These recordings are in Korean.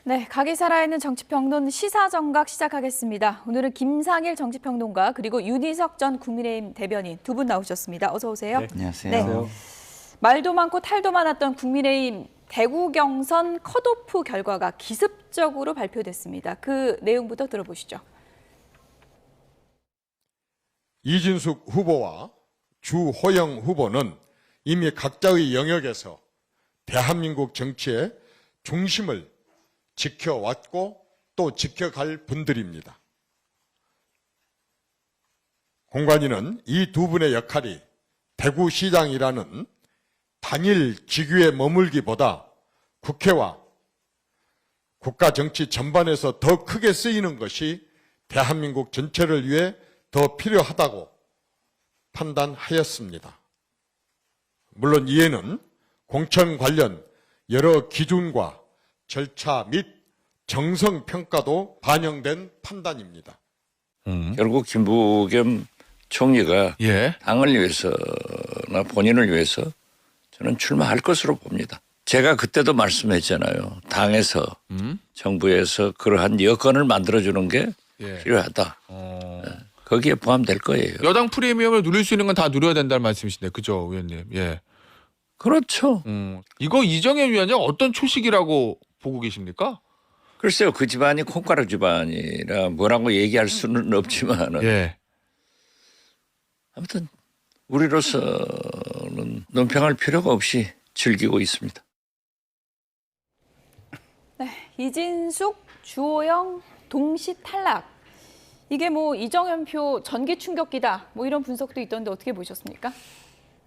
네, 각이 살아있는 정치평론 시사정각 시작하겠습니다. 오늘은 김상일 정치평론가 그리고 윤희석 전 국민의힘 대변인 두 분 나오셨습니다. 어서 오세요. 네, 안녕하세요. 네. 말도 많고 탈도 많았던 국민의힘 대구 경선 컷오프 결과가 기습적으로 발표됐습니다. 그 내용부터 들어보시죠. 이진숙 후보와 주호영 후보는 이미 각자의 영역에서 대한민국 정치의 중심을 지켜왔고 또 지켜갈 분들입니다. 공관위는 이 두 분의 역할이 대구시장이라는 단일 직위에 머물기보다 국회와 국가 정치 전반에서 더 크게 쓰이는 것이 대한민국 전체를 위해 더 필요하다고 판단하였습니다. 물론 이에는 공천 관련 여러 기준과 절차 및 정성 평가도 반영된 판단입니다. 결국 김부겸 총리가 예. 당을 위해서나 본인을 위해서 저는 출마할 것으로 봅니다. 제가 그때도 말씀했잖아요. 당에서 정부에서 그러한 여건을 만들어주는 게 예. 필요하다. 거기에 포함될 거예요. 여당 프리미엄을 누릴 수 있는 건 다 누려야 된다는 말씀이신데, 그죠, 의원님? 예. 그렇죠. 이거 이정현 위원장 어떤 초식이라고 보고 계십니까? 글쎄요. 그 집안이 콩가루 집안이라 뭐라고 얘기할 수는 없지만 예. 아무튼 우리로서는 논평할 필요가 없이 즐기고 있습니다. 네, 이진숙, 주호영 동시 탈락. 이게 뭐 이정현 표 전기 충격기다. 뭐 이런 분석도 있던데 어떻게 보셨습니까?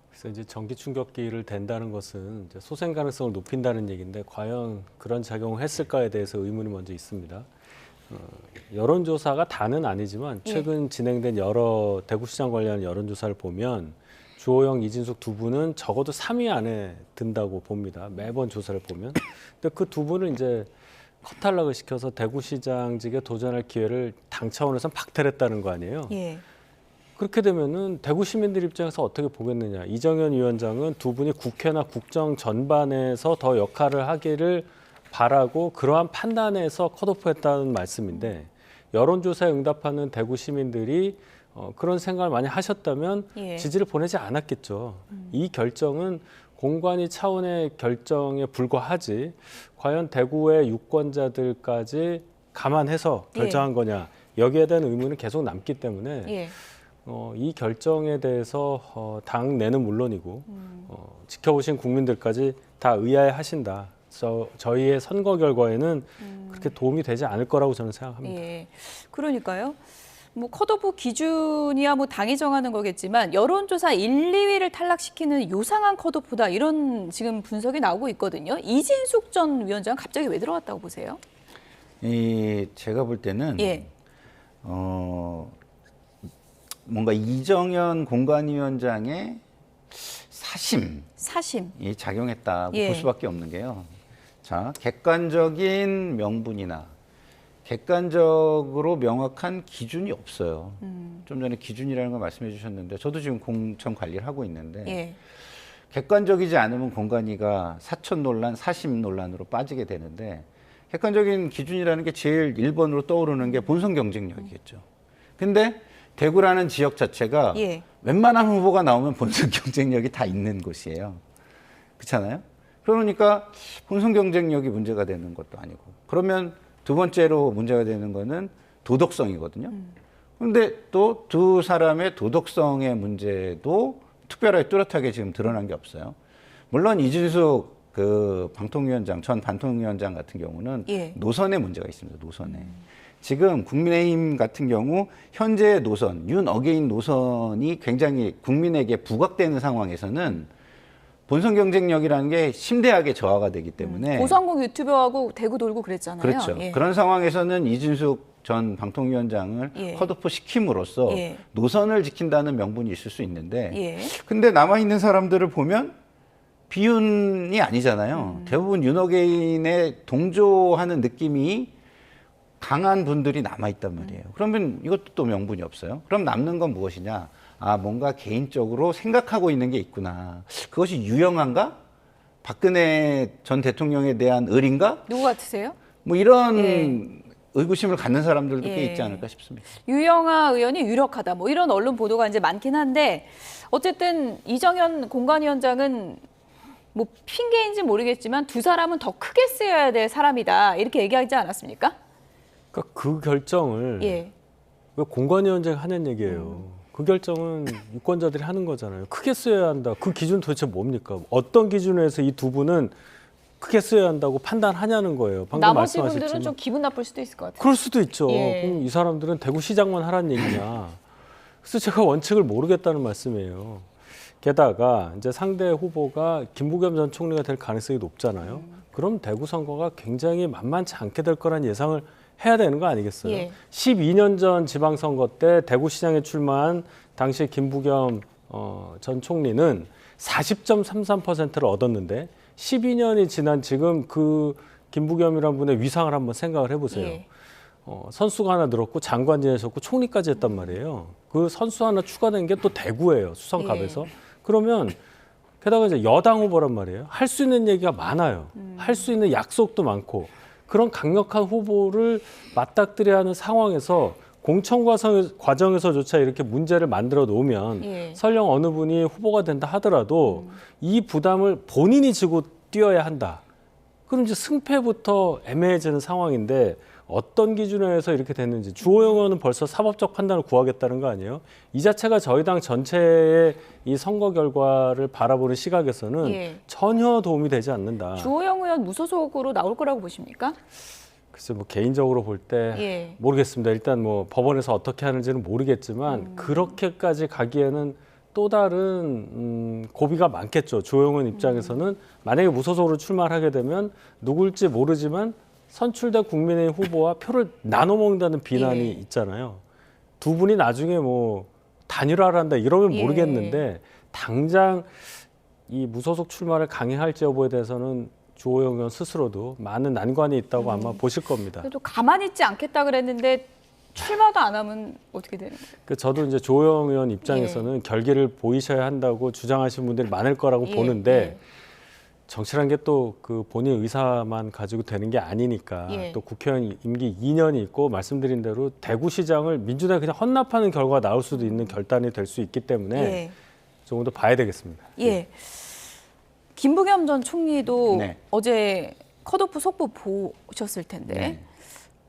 그래서 이제 전기 충격기를 댄다는 것은 이제 소생 가능성을 높인다는 얘기인데 과연 그런 작용을 했을까에 대해서 의문이 먼저 있습니다. 여론조사가 다는 아니지만 최근 진행된 여러 대구시장 관련 여론조사를 보면 주호영, 이진숙 두 분은 적어도 3위 안에 든다고 봅니다. 매번 조사를 보면. 근데 그 두 분을 이제 컷탈락을 시켜서 대구시장직에 도전할 기회를 당 차원에서는 박탈했다는 거 아니에요? 예. 그렇게 되면은 대구 시민들 입장에서 어떻게 보겠느냐. 이정현 위원장은 두 분이 국회나 국정 전반에서 더 역할을 하기를 바라고 그러한 판단에서 컷오프했다는 말씀인데 여론조사에 응답하는 대구 시민들이 그런 생각을 많이 하셨다면 지지를 보내지 않았겠죠. 이 결정은 공관위 차원의 결정에 불과하지 과연 대구의 유권자들까지 감안해서 결정한 거냐. 여기에 대한 의문은 계속 남기 때문에 이 결정에 대해서 당내는 물론이고 지켜보신 국민들까지 다 의아해하신다. 저희의 선거 결과에는 그렇게 도움이 되지 않을 거라고 저는 생각합니다. 예. 그러니까요. 뭐 컷오프 기준이야 뭐 당이 정하는 거겠지만 여론조사 1, 2위를 탈락시키는 요상한 컷오프다 이런 지금 분석이 나오고 있거든요. 이진숙 전 위원장 갑자기 왜 들어갔다고 보세요? 제가 볼 때는 예. 뭔가 이정현 공관위원장의 사심이 작용했다고 볼 수밖에 없는 게요. 자, 객관적인 명분이나 객관적으로 명확한 기준이 없어요. 좀 전에 기준이라는 걸 말씀해 주셨는데 저도 지금 공천 관리를 하고 있는데 객관적이지 않으면 공관위가 사천 논란, 사심 논란으로 빠지게 되는데 객관적인 기준이라는 게 제일 1번으로 떠오르는 게 본선 경쟁력이겠죠. 근데 대구라는 지역 자체가 웬만한 후보가 나오면 본선 경쟁력이 다 있는 곳이에요. 그렇잖아요? 그러니까 본선 경쟁력이 문제가 되는 것도 아니고 그러면 두 번째로 문제가 되는 거는 도덕성이거든요. 그런데 또 두 사람의 도덕성의 문제도 특별하게 뚜렷하게 지금 드러난 게 없어요. 물론 이진숙 전 방통위원장 같은 경우는 노선에 문제가 있습니다. 노선에. 지금 국민의힘 같은 경우 현재 노선, 윤 어게인 노선이 굉장히 국민에게 부각되는 상황에서는 본선 경쟁력이라는 게 심대하게 저하가 되기 때문에 고성공 유튜버하고 대구 돌고 그랬잖아요. 그렇죠. 그런 상황에서는 이진숙 전 방통위원장을 컷오프 시킴으로써 노선을 지킨다는 명분이 있을 수 있는데 근데 남아있는 사람들을 보면 비윤이 아니잖아요. 대부분 윤 어게인에 동조하는 느낌이 강한 분들이 남아있단 말이에요. 그러면 이것도 또 명분이 없어요. 그럼 남는 건 무엇이냐? 뭔가 개인적으로 생각하고 있는 게 있구나. 그것이 유영한가? 박근혜 전 대통령에 대한 을인가? 누구 같으세요? 뭐 이런 예. 의구심을 갖는 사람들도 예. 꽤 있지 않을까 싶습니다. 유영아 의원이 유력하다. 뭐 이런 언론 보도가 이제 많긴 한데 어쨌든 이정현 공관위원장은 뭐 핑계인지 모르겠지만 두 사람은 더 크게 쓰여야 될 사람이다. 이렇게 얘기하지 않았습니까? 그러니까 그 결정을 예. 왜 공관위원장이 하는 얘기예요. 그 결정은 유권자들이 하는 거잖아요. 크게 쓰여야 한다. 그 기준 도대체 뭡니까? 어떤 기준에서 이 두 분은 크게 쓰여야 한다고 판단하냐는 거예요. 방금 나머지 말씀하셨지만. 분들은 좀 기분 나쁠 수도 있을 것 같아요. 그럴 수도 있죠. 예. 그럼 이 사람들은 대구시장만 하라는 얘기냐. 그래서 제가 원칙을 모르겠다는 말씀이에요. 게다가 이제 상대 후보가 김부겸 전 총리가 될 가능성이 높잖아요. 그럼 대구 선거가 굉장히 만만치 않게 될 거란 예상을 해야 되는 거 아니겠어요? 예. 12년 전 지방선거 때 대구시장에 출마한 당시 김부겸 전 총리는 40.33%를 얻었는데 12년이 지난 지금 그 김부겸이라는 분의 위상을 한번 생각을 해보세요. 예. 선수가 하나 늘었고 장관 지내셨고 총리까지 했단 말이에요. 그 선수 하나 추가된 게 또 대구예요. 수성갑에서. 그러면 게다가 이제 여당 후보란 말이에요. 할 수 있는 얘기가 많아요. 할 수 있는 약속도 많고 그런 강력한 후보를 맞닥뜨려야 하는 상황에서 공천 과정에서조차 이렇게 문제를 만들어 놓으면 예. 설령 어느 분이 후보가 된다 하더라도 이 부담을 본인이 지고 뛰어야 한다. 그럼 이제 승패부터 애매해지는 상황인데 어떤 기준에서 이렇게 됐는지 주호영 의원은 벌써 사법적 판단을 구하겠다는 거 아니에요? 이 자체가 저희 당 전체의 이 선거 결과를 바라보는 시각에서는 예. 전혀 도움이 되지 않는다. 주호영 의원 무소속으로 나올 거라고 보십니까? 글쎄 뭐 개인적으로 볼 때 예. 모르겠습니다. 일단 뭐 법원에서 어떻게 하는지는 모르겠지만 그렇게까지 가기에는 또 다른 고비가 많겠죠. 주호영 의원 입장에서는 만약에 무소속으로 출마를 하게 되면 누굴지 모르지만 선출된 국민의힘 후보와 표를 나눠 먹는다는 비난이 예. 있잖아요. 두 분이 나중에 뭐 단일화를 한다 이러면 예. 모르겠는데 당장 이 무소속 출마를 강행할지 여부에 대해서는 주호영 의원 스스로도 많은 난관이 있다고 아마 보실 겁니다. 그래도 가만히 있지 않겠다 그랬는데 출마도 안 하면 어떻게 되는 거예요? 그 저도 이제 주호영 의원 입장에서는 결기를 보이셔야 한다고 주장하시는 분들이 많을 거라고 예. 보는데 정치란 게 또 그 본인 의사만 가지고 되는 게 아니니까 예. 또 국회의원 임기 2년이 있고 말씀드린 대로 대구시장을 민주당이 그냥 헌납하는 결과가 나올 수도 있는 결단이 될 수 있기 때문에 예. 조금 더 봐야 되겠습니다. 예. 김부겸 전 총리도 네. 어제 컷오프 속보 보셨을 텐데 네.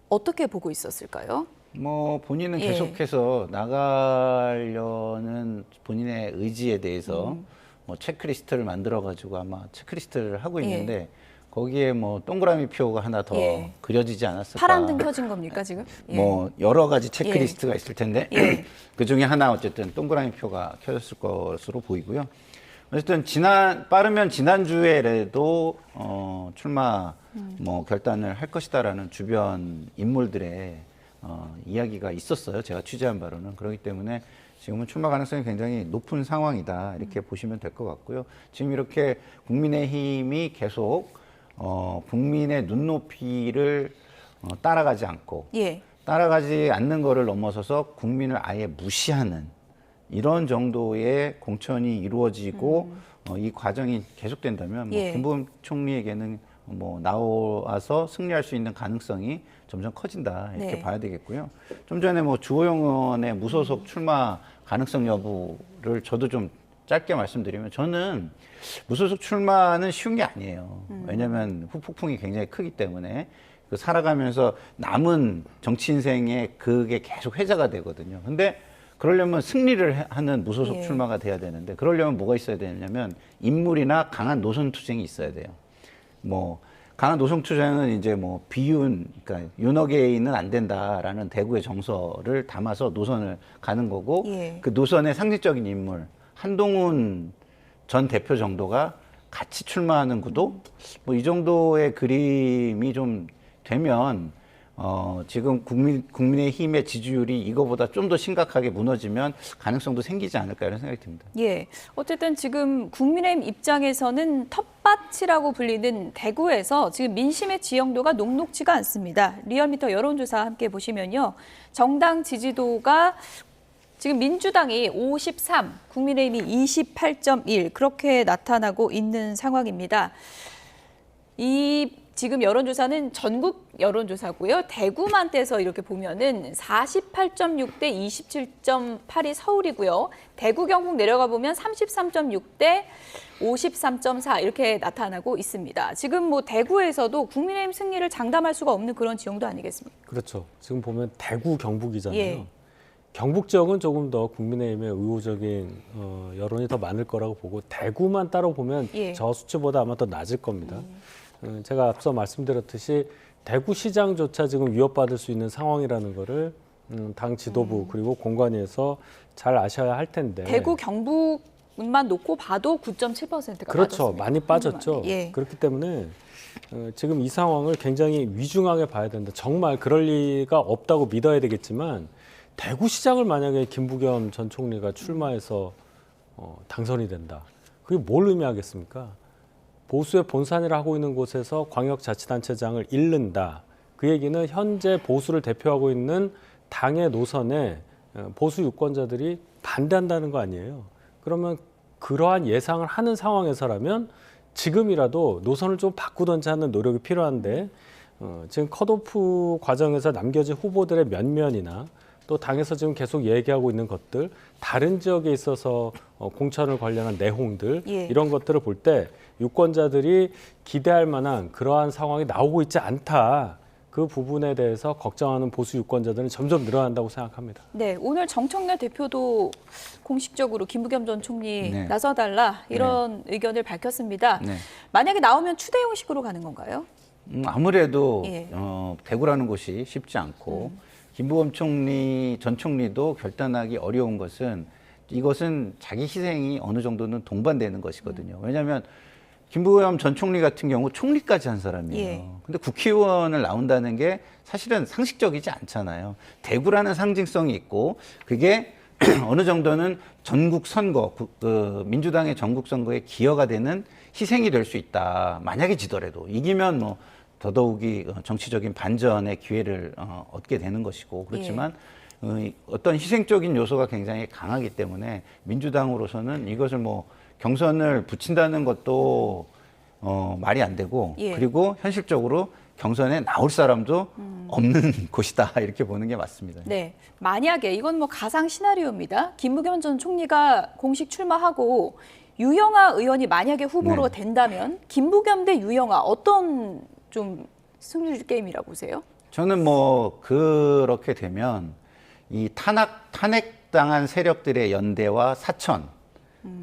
어떻게 보고 있었을까요? 뭐 본인은 예. 계속해서 나가려는 본인의 의지에 대해서 뭐 체크리스트를 만들어 가지고 아마 체크리스트를 하고 있는데 거기에 뭐 동그라미 표가 하나 더 예. 그려지지 않았을까? 파란 등 켜진 겁니까 지금? 예. 뭐 여러 가지 체크리스트가 있을 텐데 예. 그 중에 하나 어쨌든 동그라미 표가 켜졌을 것으로 보이고요. 어쨌든 빠르면 지난주에라도 출마 뭐 결단을 할 것이다라는 주변 인물들의 이야기가 있었어요. 제가 취재한 바로는. 그렇기 때문에 지금은 출마 가능성이 굉장히 높은 상황이다 이렇게 보시면 될 것 같고요. 지금 이렇게 국민의힘이 계속 국민의 눈높이를 따라가지 않고 예. 따라가지 않는 거를 넘어서서 국민을 아예 무시하는 이런 정도의 공천이 이루어지고 이 과정이 계속된다면 뭐 예. 김부겸 총리에게는 뭐 나와서 승리할 수 있는 가능성이 점점 커진다 이렇게 네. 봐야 되겠고요. 좀 전에 뭐 주호영 의원의 무소속 출마 가능성 여부를 저도 좀 짧게 말씀드리면 저는 무소속 출마는 쉬운 게 아니에요. 왜냐하면 후폭풍이 굉장히 크기 때문에 그 살아가면서 남은 정치 인생에 그게 계속 회자가 되거든요. 근데 그러려면 승리를 하는 무소속 예. 출마가 돼야 되는데 그러려면 뭐가 있어야 되냐면 인물이나 강한 노선 투쟁이 있어야 돼요. 뭐 강한 노선 투쟁은 이제 뭐 그러니까 윤핵에는 안 된다라는 대구의 정서를 담아서 노선을 가는 거고 예. 그 노선의 상징적인 인물 한동훈 전 대표 정도가 같이 출마하는 구도 뭐 이 정도의 그림이 좀 되면 지금 국민의힘의 지지율이 이거보다 좀 더 심각하게 무너지면 가능성도 생기지 않을까 이런 생각이 듭니다. 예. 어쨌든 지금 국민의힘 입장에서는 텃밭이라고 불리는 대구에서 지금 민심의 지형도가 녹록지가 않습니다. 리얼미터 여론조사 함께 보시면요. 정당 지지도가 지금 민주당이 53, 국민의힘이 28.1 그렇게 나타나고 있는 상황입니다. 이 지금 여론조사는 전국 여론조사고요. 대구만 떼서 이렇게 보면은 48.6 대 27.8이 서울이고요. 대구 경북 내려가 보면 33.6 대 53.4 이렇게 나타나고 있습니다. 지금 뭐 대구에서도 국민의힘 승리를 장담할 수가 없는 그런 지형도 아니겠습니까? 그렇죠. 지금 보면 대구 경북이잖아요. 예. 경북 지역은 조금 더 국민의힘의 의호적인 여론이 더 많을 거라고 보고 대구만 따로 보면 예. 저 수치보다 아마 더 낮을 겁니다. 제가 앞서 말씀드렸듯이 대구시장조차 지금 위협받을 수 있는 상황이라는 거를 당 지도부 그리고 공관위에서 잘 아셔야 할 텐데. 대구 경북만 놓고 봐도 9.7%가 그렇죠. 빠졌습니다. 많이 빠졌죠. 예. 그렇기 때문에 지금 이 상황을 굉장히 위중하게 봐야 된다. 정말 그럴 리가 없다고 믿어야 되겠지만 대구시장을 만약에 김부겸 전 총리가 출마해서 당선이 된다. 그게 뭘 의미하겠습니까? 보수의 본산이라 하고 있는 곳에서 광역자치단체장을 잃는다. 그 얘기는 현재 보수를 대표하고 있는 당의 노선에 보수 유권자들이 반대한다는 거 아니에요. 그러면 그러한 예상을 하는 상황에서라면 지금이라도 노선을 좀 바꾸던지 하는 노력이 필요한데 지금 컷오프 과정에서 남겨진 후보들의 면면이나 또 당에서 지금 계속 얘기하고 있는 것들, 다른 지역에 있어서 공천을 관련한 내홍들 예. 이런 것들을 볼 때 유권자들이 기대할 만한 그러한 상황이 나오고 있지 않다. 그 부분에 대해서 걱정하는 보수 유권자들은 점점 늘어난다고 생각합니다. 네, 오늘 정청래 대표도 공식적으로 김부겸 전 총리 네. 나서달라 이런 의견을 밝혔습니다. 네. 만약에 나오면 추대형식으로 가는 건가요? 아무래도 예. 대구라는 곳이 쉽지 않고 김부겸 전 총리도 결단하기 어려운 것은 이것은 자기 희생이 어느 정도는 동반되는 것이거든요. 왜냐하면 김부겸 전 총리 같은 경우 총리까지 한 사람이에요. 예. 근데 국회의원을 나온다는 게 사실은 상식적이지 않잖아요. 대구라는 상징성이 있고 그게 어느 정도는 전국 선거, 민주당의 전국 선거에 기여가 되는 희생이 될 수 있다. 만약에 지더라도 이기면 뭐 더더욱이 정치적인 반전의 기회를 얻게 되는 것이고 그렇지만 어떤 희생적인 요소가 굉장히 강하기 때문에 민주당으로서는 이것을 뭐 경선을 붙인다는 것도 말이 안 되고 예. 그리고 현실적으로 경선에 나올 사람도 없는 곳이다 이렇게 보는 게 맞습니다. 네, 만약에 이건 뭐 가상 시나리오입니다. 김부겸 전 총리가 공식 출마하고 유영아 의원이 만약에 후보로 네. 된다면 김부겸 대 유영아 어떤 좀 승률 게임이라고 보세요? 저는 뭐 그렇게 되면 이 탄핵당한 세력들의 연대와 사천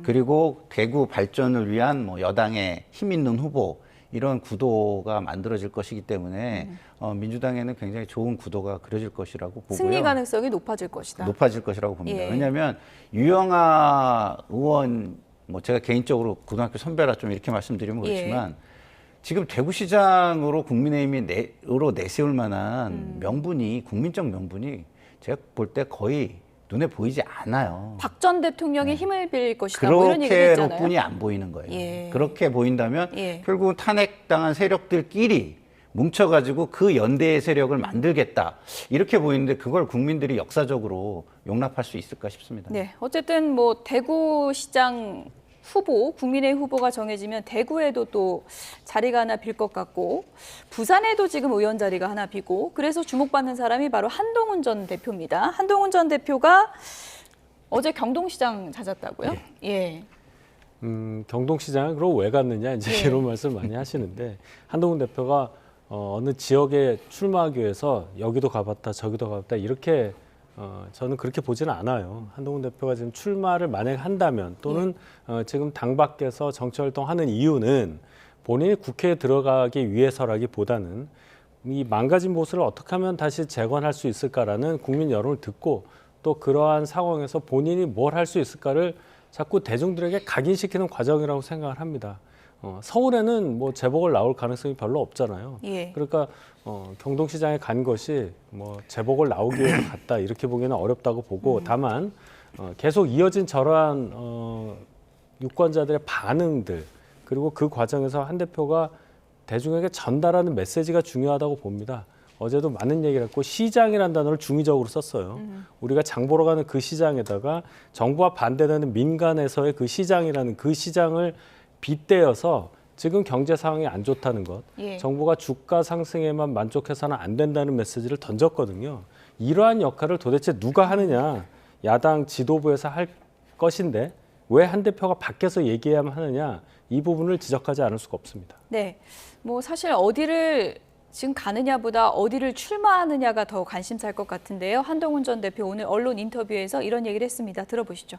그리고 대구 발전을 위한 뭐 여당의 힘 있는 후보 이런 구도가 만들어질 것이기 때문에 민주당에는 굉장히 좋은 구도가 그려질 것이라고 보고요. 승리 가능성이 높아질 것이다. 높아질 것이라고 봅니다. 예. 왜냐하면 유영아 의원 뭐 제가 개인적으로 고등학교 선배라 좀 이렇게 말씀드리면 그렇지만 지금 대구시장으로 국민의힘이 내세울 만한 명분이 국민적 명분이 제가 볼 때 거의 눈에 보이지 않아요. 박 전 대통령의 힘을 빌릴 것이다. 뭐 이런 얘기도 있잖아요. 그렇게로뿐이 안 보이는 거예요. 예. 그렇게 보인다면 예. 결국은 탄핵당한 세력들끼리 뭉쳐가지고 그 연대의 세력을 만들겠다. 이렇게 보이는데 그걸 국민들이 역사적으로 용납할 수 있을까 싶습니다. 네, 어쨌든 뭐 대구시장 후보, 국민의힘 후보가 정해지면 대구에도 또 자리가 하나 빌 것 같고 부산에도 지금 의원 자리가 하나 비고 그래서 주목받는 사람이 바로 한동훈 전 대표입니다. 한동훈 전 대표가 어제 경동시장 찾았다고요? 예. 경동시장을 그럼 왜 갔느냐 이제 예. 이런 말씀 많이 하시는데 한동훈 대표가 어느 지역에 출마하기 위해서 여기도 가봤다 저기도 가봤다 이렇게 저는 그렇게 보지는 않아요. 한동훈 대표가 지금 출마를 만약에 한다면 또는 지금 당 밖에서 정치활동하는 이유는 본인이 국회에 들어가기 위해서라기보다는 이 망가진 보수를 어떻게 하면 다시 재건할 수 있을까라는 국민 여론을 듣고 또 그러한 상황에서 본인이 뭘 할 수 있을까를 자꾸 대중들에게 각인시키는 과정이라고 생각을 합니다. 서울에는 뭐 재보궐 나올 가능성이 별로 없잖아요. 예. 그러니까 경동시장에 간 것이 뭐 재보궐 나오기 위해서 갔다 이렇게 보기는 어렵다고 보고 다만 계속 이어진 저러한 유권자들의 반응들 그리고 그 과정에서 한 대표가 대중에게 전달하는 메시지가 중요하다고 봅니다. 어제도 많은 얘기를 했고 시장이라는 단어를 중의적으로 썼어요. 우리가 장 보러 가는 그 시장에다가 정부와 반대되는 민간에서의 그 시장이라는 그 시장을 빗대어서 지금 경제 상황이 안 좋다는 것, 예. 정부가 주가 상승에만 만족해서는 안 된다는 메시지를 던졌거든요. 이러한 역할을 도대체 누가 하느냐, 야당 지도부에서 할 것인데 왜 한 대표가 밖에서 얘기해야만 하느냐, 이 부분을 지적하지 않을 수가 없습니다. 네, 뭐 사실 어디를 지금 가느냐보다 어디를 출마하느냐가 더 관심사일 것 같은데요. 한동훈 전 대표 오늘 언론 인터뷰에서 이런 얘기를 했습니다. 들어보시죠.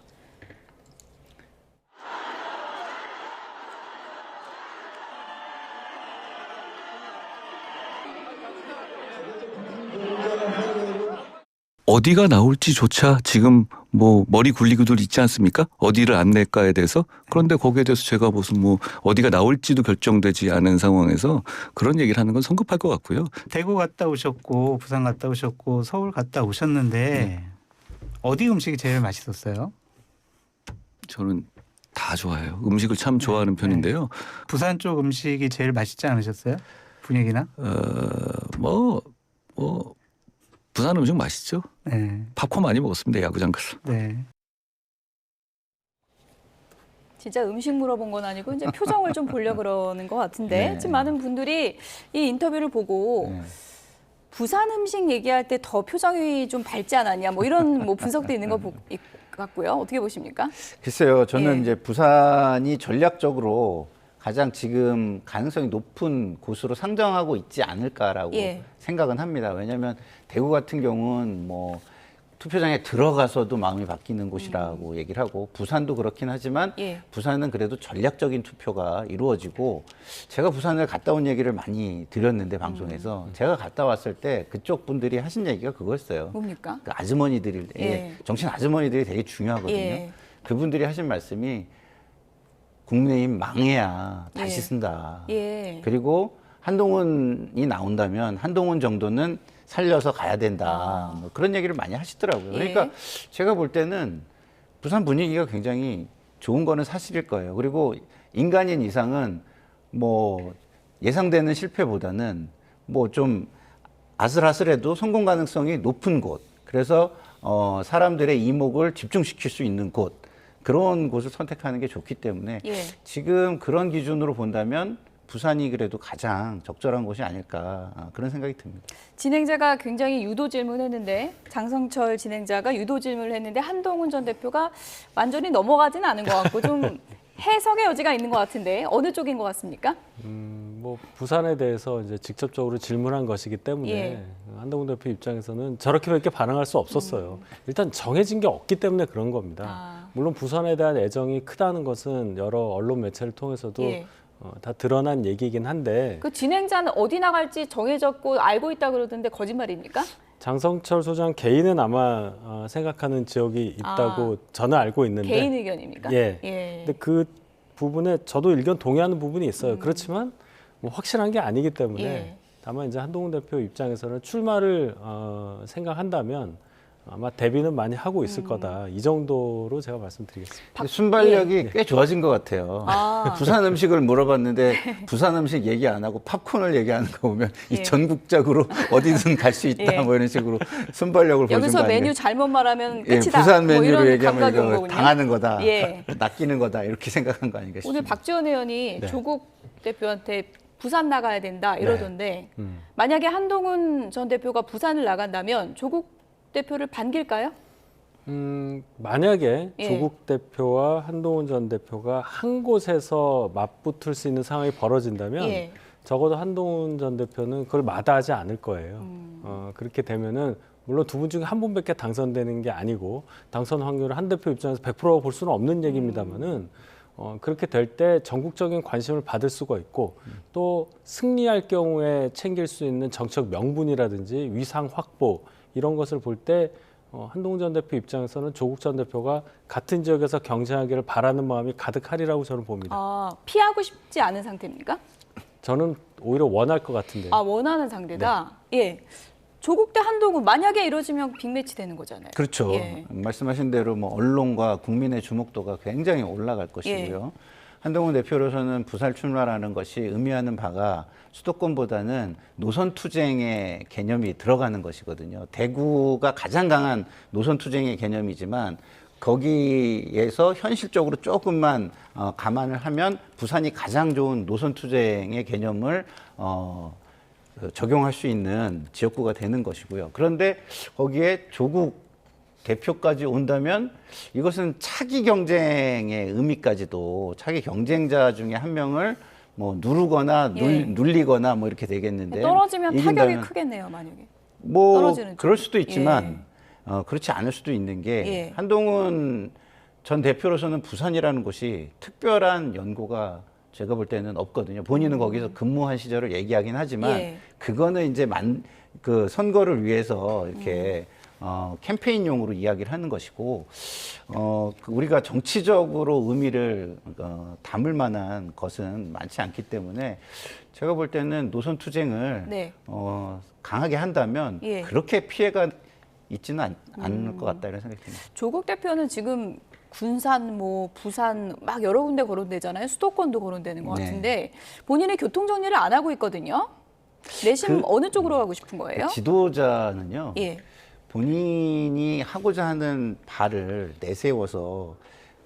어디가 나올지조차 지금 뭐 머리 굴리고들 있지 않습니까? 어디를 안 낼까에 대해서. 그런데 거기에 대해서 제가 무슨 뭐 어디가 나올지도 결정되지 않은 상황에서 그런 얘기를 하는 건 성급할 것 같고요. 대구 갔다 오셨고 부산 갔다 오셨고 서울 갔다 오셨는데 어디 음식이 제일 맛있었어요? 저는 다 좋아해요. 음식을 참 좋아하는 편인데요. 부산 쪽 음식이 제일 맛있지 않으셨어요? 분위기나? 뭐 부산 음식 맛있죠. 네. 팝콘 많이 먹었습니다. 야구장 가서. 네. 진짜 음식 물어본 건 아니고 이제 표정을 좀 보려 그러는 것 같은데 네. 지금 많은 분들이 이 인터뷰를 보고 네. 부산 음식 얘기할 때 더 표정이 좀 밝지 않았냐 뭐 이런 뭐 분석도 있는 것 같고요. 어떻게 보십니까? 글쎄요, 저는 예. 이제 부산이 전략적으로 가장 지금 가능성이 높은 곳으로 상정하고 있지 않을까라고 예. 생각은 합니다. 왜냐하면 대구 같은 경우는 뭐 투표장에 들어가서도 마음이 바뀌는 곳이라고 얘기를 하고 부산도 그렇긴 하지만 예. 부산은 그래도 전략적인 투표가 이루어지고 제가 부산을 갔다 온 얘기를 많이 드렸는데 방송에서 제가 갔다 왔을 때 그쪽 분들이 하신 얘기가 그거였어요. 뭡니까? 그 아주머니들이 예. 정치인 아주머니들이 되게 중요하거든요. 예. 그분들이 하신 말씀이 국민의힘 망해야 다시 예. 쓴다. 예. 그리고 한동훈이 나온다면 한동훈 정도는 살려서 가야 된다. 뭐 그런 얘기를 많이 하시더라고요. 그러니까 예. 제가 볼 때는 부산 분위기가 굉장히 좋은 거는 사실일 거예요. 그리고 인간인 이상은 뭐 예상되는 실패보다는 뭐 좀 아슬아슬해도 성공 가능성이 높은 곳. 그래서 사람들의 이목을 집중시킬 수 있는 곳. 그런 곳을 선택하는 게 좋기 때문에 예. 지금 그런 기준으로 본다면 부산이 그래도 가장 적절한 곳이 아닐까 그런 생각이 듭니다. 진행자가 굉장히 유도 질문했는데 장성철 진행자가 유도 질문을 했는데 한동훈 전 대표가 완전히 넘어가지는 않은 것 같고 좀 해석의 여지가 있는 것 같은데 어느 쪽인 것 같습니까? 뭐 부산에 대해서 이제 직접적으로 질문한 것이기 때문에 예. 한동훈 대표 입장에서는 저렇게밖에 반응할 수 없었어요. 일단 정해진 게 없기 때문에 그런 겁니다. 아. 물론 부산에 대한 애정이 크다는 것은 여러 언론 매체를 통해서도 예. 다 드러난 얘기이긴 한데 그 진행자는 어디 나갈지 정해졌고 알고 있다 그러던데 거짓말입니까? 장성철 소장 개인은 아마 생각하는 지역이 있다고 저는 알고 있는데 개인 의견입니까? 예. 예. 근데 그 부분에 저도 의견 동의하는 부분이 있어요. 그렇지만 뭐 확실한 게 아니기 때문에 예. 다만 이제 한동훈 대표 입장에서는 출마를 생각한다면 아마 대비는 많이 하고 있을 거다. 이 정도로 제가 말씀드리겠습니다. 근데 순발력이 꽤 좋아진 것 같아요. 아. 부산 음식을 물어봤는데 부산 음식 얘기 안 하고 팝콘을 얘기하는 거 보면 예. 이 전국적으로 어디든 갈 수 있다 예. 뭐 이런 식으로 순발력을 보여준 여기서 거 아니에요? 메뉴 잘못 말하면 예, 끝이다. 부산 뭐 메뉴로 이런 얘기하면 감각이 온 이거 거군요. 당하는 거다, 예. 낚이는 거다 이렇게 생각한 거 아닌가 싶습니다. 오늘 박지원 의원이 네. 조국 대표한테 부산 나가야 된다 이러던데 만약에 한동훈 전 대표가 부산을 나간다면 조국 대표를 반길까요? 만약에 예. 조국 대표와 한동훈 전 대표가 한 곳에서 맞붙을 수 있는 상황이 벌어진다면 예. 적어도 한동훈 전 대표는 그걸 마다하지 않을 거예요. 그렇게 되면은 물론 두 분 중에 한 분밖에 당선되는 게 아니고 당선 확률을 한 대표 입장에서 100%볼 수는 없는 얘기입니다만은 그렇게 될 때 전국적인 관심을 받을 수가 있고 또 승리할 경우에 챙길 수 있는 정책 명분이라든지 위상 확보 이런 것을 볼 때 한동훈 전 대표 입장에서는 조국 전 대표가 같은 지역에서 경쟁하기를 바라는 마음이 가득하리라고 저는 봅니다. 아, 피하고 싶지 않은 상태입니까? 저는 오히려 원할 것 같은데요. 아, 원하는 상대다. 예. 조국 대 한동훈 만약에 이루어지면 빅매치 되는 거잖아요. 그렇죠. 예. 말씀하신 대로 뭐 언론과 국민의 주목도가 굉장히 올라갈 것이고요. 한동훈 대표로서는 부산 출마라는 것이 의미하는 바가 수도권보다는 노선 투쟁의 개념이 들어가는 것이거든요. 대구가 가장 강한 노선 투쟁의 개념이지만 거기에서 현실적으로 조금만 감안을 하면 부산이 가장 좋은 노선 투쟁의 개념을 적용할 수 있는 지역구가 되는 것이고요. 그런데 거기에 조국 대표까지 온다면 이것은 차기 경쟁의 의미까지도 차기 경쟁자 중에 한 명을 뭐 누르거나 예. 눌리거나 뭐 이렇게 되겠는데 떨어지면 타격이 이긴다면 크겠네요, 만약에. 뭐 떨어지는 그럴 쪽. 수도 있지만 그렇지 않을 수도 있는 게 예. 한동훈 전 대표로서는 부산이라는 곳이 특별한 연고가 제가 볼 때는 없거든요. 본인은 거기서 근무한 시절을 얘기하긴 하지만 예. 그거는 이제 그 선거를 위해서 이렇게 캠페인용으로 이야기를 하는 것이고 우리가 정치적으로 의미를 담을 만한 것은 많지 않기 때문에 제가 볼 때는 노선 투쟁을 네. 강하게 한다면 예. 그렇게 피해가 있지는 않을 것 같다 이런 생각이 듭니다. 조국 대표는 지금 군산, 뭐 부산 막 여러 군데 거론되잖아요. 수도권도 거론되는 것 네. 같은데 본인의 교통 정리를 안 하고 있거든요. 내심 어느 쪽으로 가고 싶은 거예요? 지도자는요. 예. 본인이 하고자 하는 바를 내세워서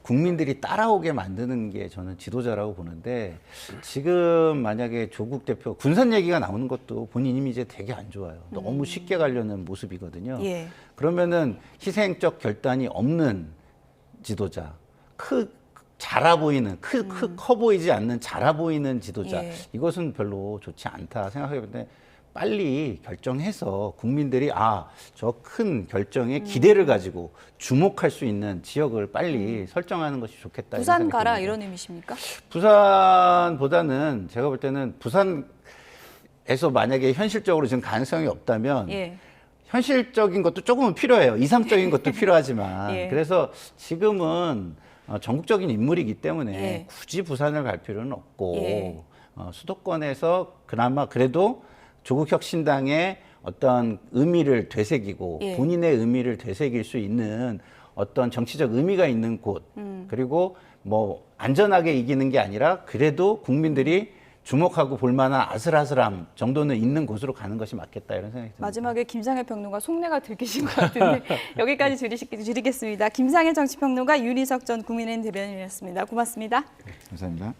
국민들이 따라오게 만드는 게 저는 지도자라고 보는데 지금 만약에 조국 대표 군산 얘기가 나오는 것도 본인 이미지에 되게 안 좋아요. 너무 쉽게 가려는 모습이거든요. 예. 그러면은 희생적 결단이 없는 지도자, 자라 보이는, 커 보이지 않는 자라 보이는 지도자, 예. 이것은 별로 좋지 않다 생각하는데 빨리 결정해서 국민들이 저 큰 결정에 기대를 가지고 주목할 수 있는 지역을 빨리 설정하는 것이 좋겠다. 부산 이런 생각이 가라 듭니다. 이런 의미십니까? 부산보다는 제가 볼 때는 부산에서 만약에 현실적으로 지금 가능성이 없다면 예. 현실적인 것도 조금은 필요해요. 이상적인 것도 필요하지만. 예. 그래서 지금은 전국적인 인물이기 때문에 예. 굳이 부산을 갈 필요는 없고 예. 수도권에서 그나마 그래도 조국혁신당의 어떤 의미를 되새기고 예. 본인의 의미를 되새길 수 있는 어떤 정치적 의미가 있는 곳 그리고 뭐 안전하게 이기는 게 아니라 그래도 국민들이 주목하고 볼만한 아슬아슬함 정도는 있는 곳으로 가는 것이 맞겠다 이런 생각이 듭니다. 마지막에 김상일 평론가 속내가 들키신 것 같은데 여기까지 드리겠습니다. 김상일 정치평론가, 윤희석 전 국민의힘 대변인이었습니다. 고맙습니다. 감사합니다.